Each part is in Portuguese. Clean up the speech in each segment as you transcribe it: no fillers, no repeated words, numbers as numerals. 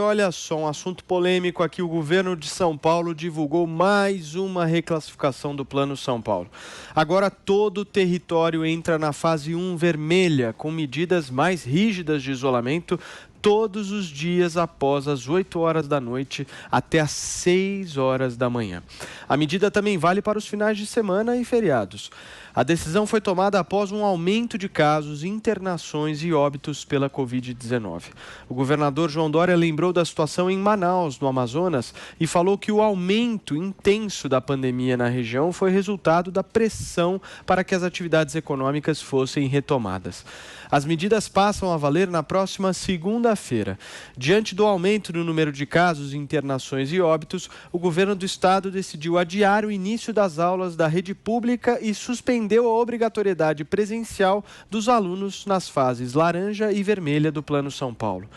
Olha só, um assunto polêmico aqui. O governo de São Paulo divulgou mais uma reclassificação do Plano São Paulo. Agora todo o território entra na fase 1 vermelha, com medidas mais rígidas de isolamento todos os dias após as 8 horas da noite até as 6 horas da manhã. A medida também vale para os finais de semana e feriados. A decisão foi tomada após um aumento de casos, internações e óbitos pela Covid-19. O governador João Dória lembrou da situação em Manaus, no Amazonas, e falou que o aumento intenso da pandemia na região foi resultado da pressão para que as atividades econômicas fossem retomadas. As medidas passam a valer na próxima segunda-feira. Diante do aumento no número de casos, internações e óbitos, o governo do estado decidiu adiar o início das aulas da rede pública e suspendeu a obrigatoriedade presencial dos alunos nas fases laranja e vermelha do Plano São Paulo.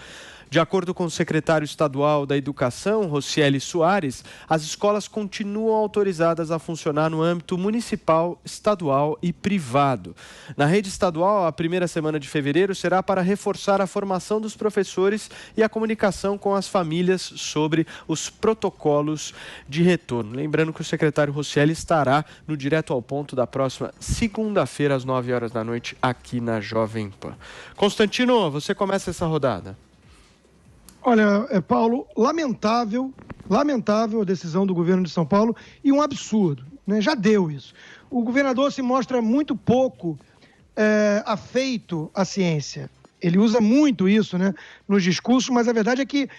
De acordo com o secretário estadual da Educação, Rocieli Soares, as escolas continuam autorizadas a funcionar no âmbito municipal, estadual e privado. Na rede estadual, a primeira semana de fevereiro será para reforçar a formação dos professores e a comunicação com as famílias sobre os protocolos de retorno. Lembrando que o secretário Rocieli estará no Direto ao Ponto da próxima segunda-feira, às 9 horas da noite, aqui na Jovem Pan. Constantino, você começa essa rodada. Olha, Paulo, lamentável a decisão do governo de São Paulo e um absurdo, né? Já deu isso. O governador se mostra muito pouco afeito à ciência. Ele usa muito isso, né, nos discursos, mas a verdade é que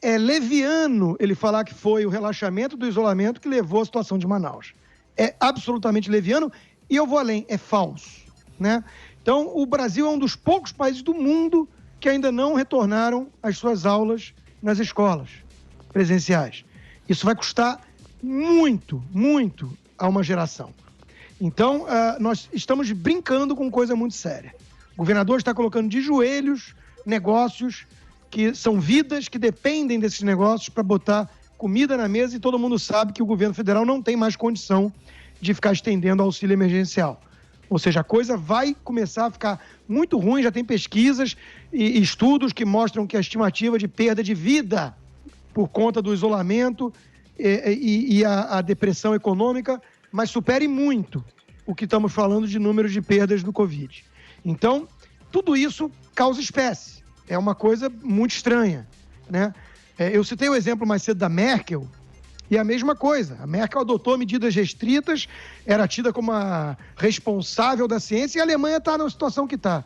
é leviano ele falar que foi o relaxamento do isolamento que levou à situação de Manaus. É absolutamente leviano e eu vou além, é falso, né? Então, o Brasil é um dos poucos países do mundo que ainda não retornaram às suas aulas nas escolas presenciais. Isso vai custar muito, muito a uma geração. Então, nós estamos brincando com coisa muito séria. O governador está colocando de joelhos negócios que são vidas que dependem desses negócios para botar comida na mesa e todo mundo sabe que o governo federal não tem mais condição de ficar estendendo o auxílio emergencial. Ou seja, a coisa vai começar a ficar muito ruim, já tem pesquisas e estudos que mostram que a estimativa de perda de vida por conta do isolamento e a depressão econômica, mas supere muito o que estamos falando de números de perdas do Covid. Então, tudo isso causa espécie. É uma coisa muito estranha, né? Eu citei o exemplo mais cedo da Merkel, e a mesma coisa, a Merkel adotou medidas restritas, era tida como a responsável da ciência, e a Alemanha está na situação que está,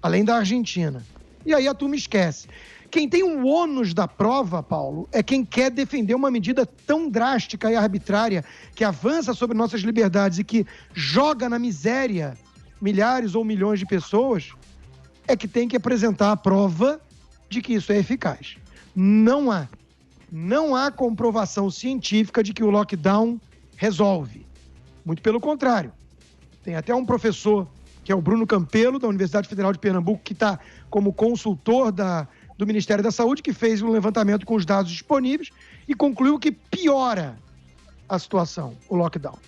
além da Argentina. E aí a turma esquece. Quem tem o ônus da prova, Paulo, é quem quer defender uma medida tão drástica e arbitrária, que avança sobre nossas liberdades e que joga na miséria milhares ou milhões de pessoas, é que tem que apresentar a prova de que isso é eficaz. Não há comprovação científica de que o lockdown resolve. Muito pelo contrário. Tem até um professor, que é o Bruno Campelo, da Universidade Federal de Pernambuco, que está como consultor do Ministério da Saúde, que fez um levantamento com os dados disponíveis e concluiu que piora a situação, o lockdown.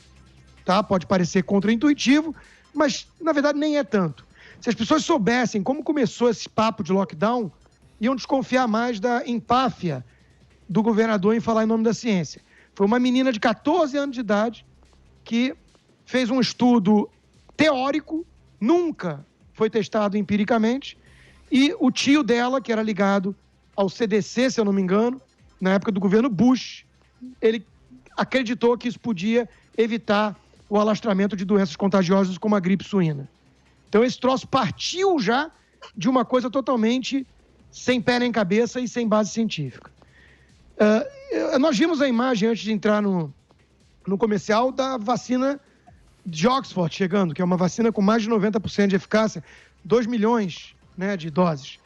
Tá? Pode parecer contraintuitivo, mas na verdade nem é tanto. Se as pessoas soubessem como começou esse papo de lockdown, iam desconfiar mais da empáfia do governador em falar em nome da ciência. Foi uma menina de 14 anos de idade que fez um estudo teórico, nunca foi testado empiricamente, e o tio dela, que era ligado ao CDC, se eu não me engano, na época do governo Bush, ele acreditou que isso podia evitar o alastramento de doenças contagiosas como a gripe suína. Então esse troço partiu já de uma coisa totalmente sem pé nem cabeça e sem base científica. Nós vimos a imagem antes de entrar no comercial da vacina de Oxford chegando, que é uma vacina com mais de 90% de eficácia, 2 milhões, né, de doses.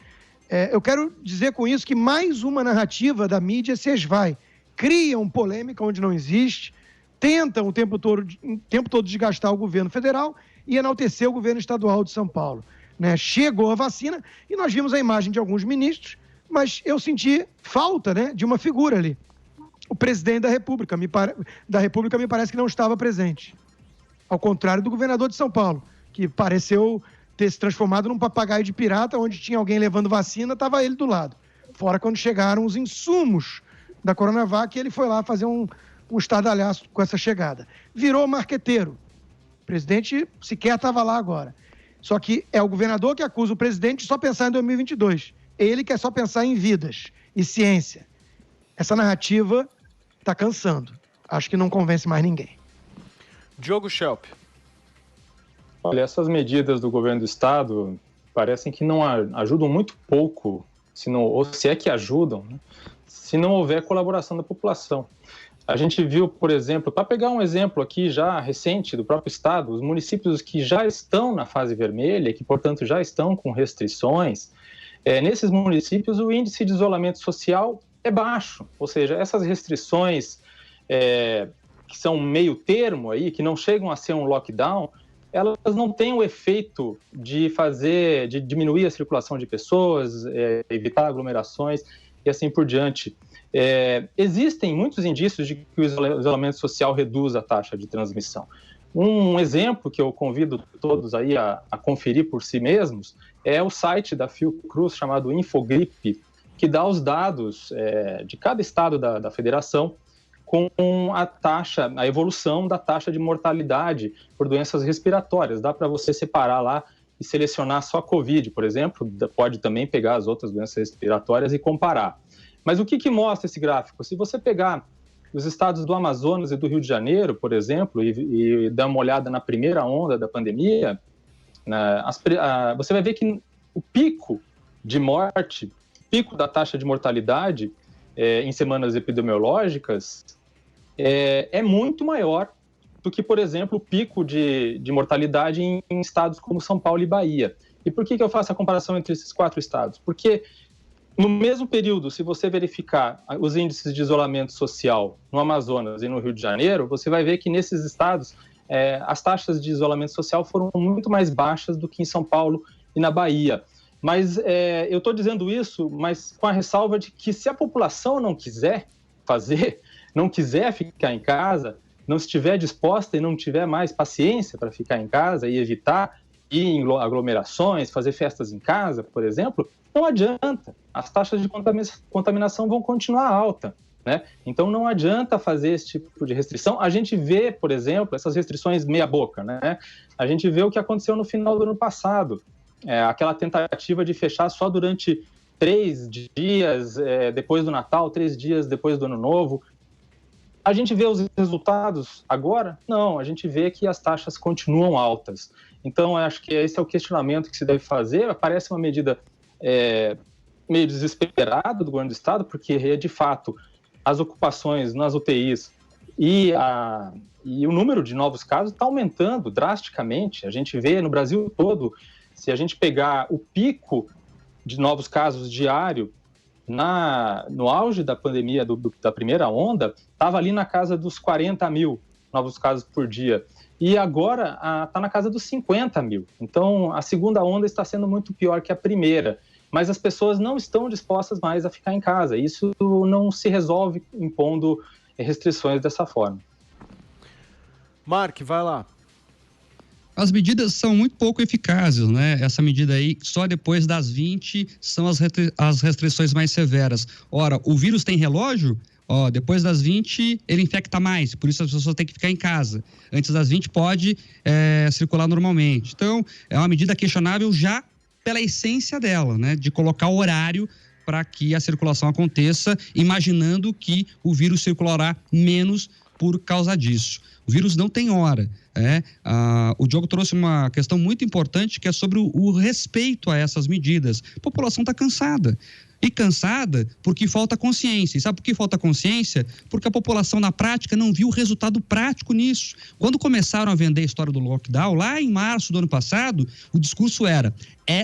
Eu quero dizer com isso que mais uma narrativa da mídia se esvai. Criam polêmica onde não existe, tentam o tempo todo desgastar o governo federal e enaltecer o governo estadual de São Paulo. Né? Chegou a vacina e nós vimos a imagem de alguns ministros, mas eu senti falta, né, de uma figura ali. O presidente da República me parece que não estava presente. Ao contrário do governador de São Paulo, que pareceu ter se transformado num papagaio de pirata, onde tinha alguém levando vacina, estava ele do lado. Fora quando chegaram os insumos da Coronavac, ele foi lá fazer um estardalhaço com essa chegada. Virou marqueteiro. O presidente sequer estava lá agora. Só que é o governador que acusa o presidente de só pensar em 2022. Ele quer só pensar em vidas e ciência. Essa narrativa está cansando. Acho que não convence mais ninguém. Diogo Schelp. Olha, essas medidas do governo do estado parecem que não ajudam muito pouco, ou se é que ajudam, né, se não houver colaboração da população. A gente viu, por exemplo, para pegar um exemplo aqui já recente do próprio estado, os municípios que já estão na fase vermelha, que, portanto, já estão com restrições, nesses municípios o índice de isolamento social é baixo, ou seja, essas restrições que são meio termo aí, que não chegam a ser um lockdown, elas não têm o efeito de diminuir a circulação de pessoas, evitar aglomerações e assim por diante. Existem muitos indícios de que o isolamento social reduz a taxa de transmissão. Um exemplo que eu convido todos aí a conferir por si mesmos é o site da Fiocruz chamado Infogripe, que dá os dados de cada estado da federação com a evolução da taxa de mortalidade por doenças respiratórias. Dá para você separar lá e selecionar só a Covid, por exemplo, pode também pegar as outras doenças respiratórias e comparar. Mas o que mostra esse gráfico? Se você pegar os estados do Amazonas e do Rio de Janeiro, por exemplo, e dar uma olhada na primeira onda da pandemia, você vai ver que o pico de morte, pico da taxa de mortalidade em semanas epidemiológicas é muito maior do que, por exemplo, o pico de mortalidade em estados como São Paulo e Bahia. E por que eu faço a comparação entre esses 4 estados? Porque no mesmo período, se você verificar os índices de isolamento social no Amazonas e no Rio de Janeiro, você vai ver que nesses estados as taxas de isolamento social foram muito mais baixas do que em São Paulo e na Bahia. Mas eu estou dizendo isso, mas com a ressalva de que se a população não quiser fazer, não quiser ficar em casa, não estiver disposta e não tiver mais paciência para ficar em casa e evitar ir em aglomerações, fazer festas em casa, por exemplo, não adianta. As taxas de contaminação vão continuar altas, né? Então não adianta fazer esse tipo de restrição. A gente vê, por exemplo, essas restrições meia boca, né? A gente vê o que aconteceu no final do ano passado. Aquela tentativa de fechar só durante 3 dias depois do Natal, 3 dias depois do Ano Novo. A gente vê os resultados agora? Não, a gente vê que as taxas continuam altas. Então, acho que esse é o questionamento que se deve fazer. Parece uma medida meio desesperada do governo do estado, porque, de fato, as ocupações nas UTIs e o número de novos casos está aumentando drasticamente. A gente vê no Brasil todo, se a gente pegar o pico de novos casos diário, no auge da pandemia da primeira onda, estava ali na casa dos 40 mil novos casos por dia. E agora está na casa dos 50 mil. Então, a segunda onda está sendo muito pior que a primeira. Mas as pessoas não estão dispostas mais a ficar em casa. Isso não se resolve impondo restrições dessa forma. Mark, vai lá. As medidas são muito pouco eficazes, né? Essa medida aí, só depois das 20 são as restrições mais severas. Ora, o vírus tem relógio? Depois das 20 ele infecta mais, por isso as pessoas têm que ficar em casa. Antes das 20 pode circular normalmente. Então, é uma medida questionável já pela essência dela, né? De colocar o horário para que a circulação aconteça, imaginando que o vírus circulará menos por causa disso. O vírus não tem hora. O Diogo trouxe uma questão muito importante, que é sobre o respeito a essas medidas. A população está cansada. E cansada porque falta consciência. E sabe por que falta consciência? Porque a população, na prática, não viu o resultado prático nisso. Quando começaram a vender a história do lockdown, lá em março do ano passado, o discurso era: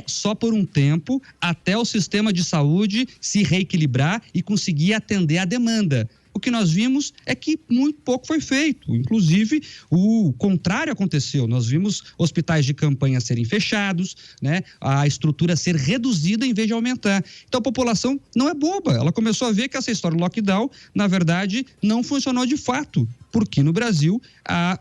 só por um tempo, até o sistema de saúde se reequilibrar e conseguir atender a demanda. O que nós vimos é que muito pouco foi feito. Inclusive, o contrário aconteceu. Nós vimos hospitais de campanha serem fechados, né? A estrutura ser reduzida em vez de aumentar. Então, a população não é boba. Ela começou a ver que essa história do lockdown, na verdade, não funcionou de fato. Porque no Brasil,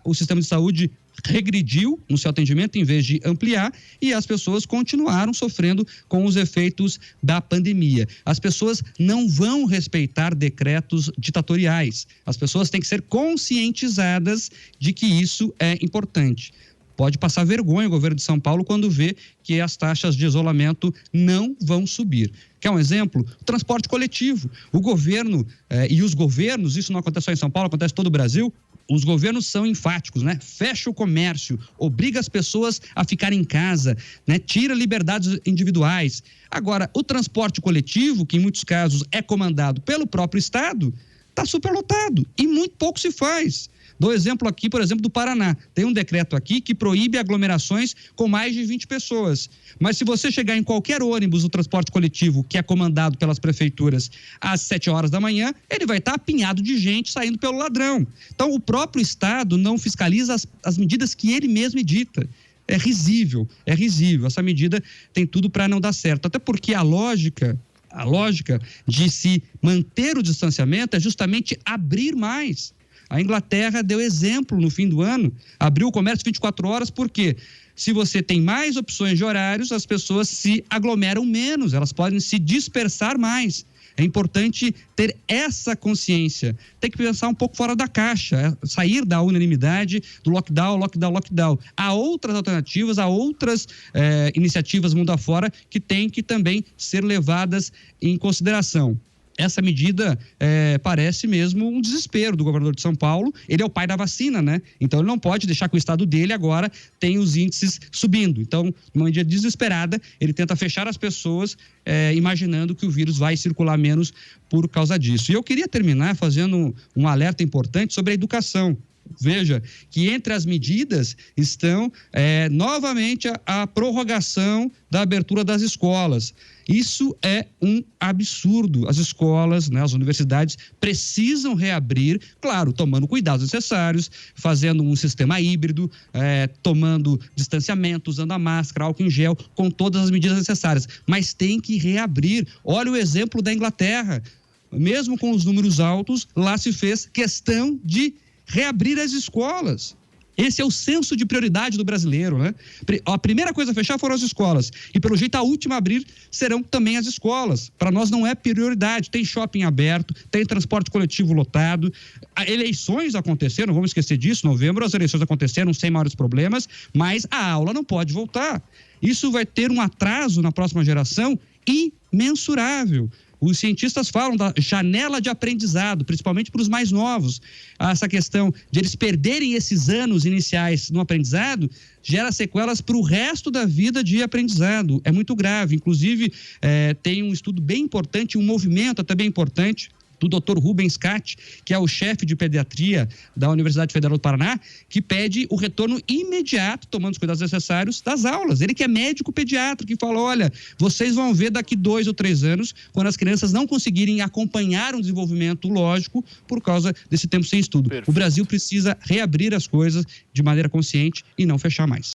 o sistema de saúde regrediu no seu atendimento em vez de ampliar, e as pessoas continuaram sofrendo com os efeitos da pandemia. As pessoas não vão respeitar decretos ditatoriais. As pessoas têm que ser conscientizadas de que isso é importante. Pode passar vergonha o governo de São Paulo quando vê que as taxas de isolamento não vão subir. Quer um exemplo? O transporte coletivo. O governo e os governos, isso não acontece só em São Paulo, acontece em todo o Brasil, os governos são enfáticos, né? Fecha o comércio, obriga as pessoas a ficarem em casa, né? Tira liberdades individuais. Agora, o transporte coletivo, que em muitos casos é comandado pelo próprio Estado, está superlotado e muito pouco se faz. Dou exemplo aqui, por exemplo, do Paraná. Tem um decreto aqui que proíbe aglomerações com mais de 20 pessoas. Mas se você chegar em qualquer ônibus do transporte coletivo que é comandado pelas prefeituras às 7 horas da manhã, ele vai estar apinhado de gente saindo pelo ladrão. Então, o próprio Estado não fiscaliza as medidas que ele mesmo edita. É risível. Essa medida tem tudo para não dar certo. Até porque a lógica de se manter o distanciamento é justamente abrir mais. A Inglaterra deu exemplo no fim do ano, abriu o comércio 24 horas, porque se você tem mais opções de horários, as pessoas se aglomeram menos, elas podem se dispersar mais. É importante ter essa consciência. Tem que pensar um pouco fora da caixa, sair da unanimidade do lockdown. Há outras alternativas, há outras iniciativas mundo afora que têm que também ser levadas em consideração. Essa medida parece mesmo um desespero do governador de São Paulo. Ele é o pai da vacina, né? Então, ele não pode deixar que o estado dele agora tenha os índices subindo. Então, numa medida desesperada, ele tenta fechar as pessoas, imaginando que o vírus vai circular menos por causa disso. E eu queria terminar fazendo um alerta importante sobre a educação. Veja que entre as medidas estão novamente a prorrogação da abertura das escolas. Isso é um absurdo. As escolas, né, as universidades precisam reabrir, claro, tomando cuidados necessários, fazendo um sistema híbrido, tomando distanciamento, usando a máscara, álcool em gel, com todas as medidas necessárias. Mas tem que reabrir. Olha o exemplo da Inglaterra. Mesmo com os números altos, lá se fez questão de reabrir as escolas. Esse é o senso de prioridade do brasileiro, né? A primeira coisa a fechar foram as escolas. E, pelo jeito, a última a abrir serão também as escolas. Para nós não é prioridade. Tem shopping aberto, tem transporte coletivo lotado. Eleições aconteceram, não vamos esquecer disso. Em novembro, as eleições aconteceram sem maiores problemas, mas a aula não pode voltar. Isso vai ter um atraso na próxima geração imensurável. Os cientistas falam da janela de aprendizado, principalmente para os mais novos. Essa questão de eles perderem esses anos iniciais no aprendizado gera sequelas para o resto da vida de aprendizado. É muito grave. Inclusive, tem um estudo bem importante, um movimento até bem importante, do Dr. Rubens Catti, que é o chefe de pediatria da Universidade Federal do Paraná, que pede o retorno imediato, tomando os cuidados necessários, das aulas. Ele que é médico pediatra, que fala, olha, vocês vão ver daqui 2 ou 3 anos, quando as crianças não conseguirem acompanhar um desenvolvimento lógico por causa desse tempo sem estudo. Perfeito. O Brasil precisa reabrir as coisas de maneira consciente e não fechar mais.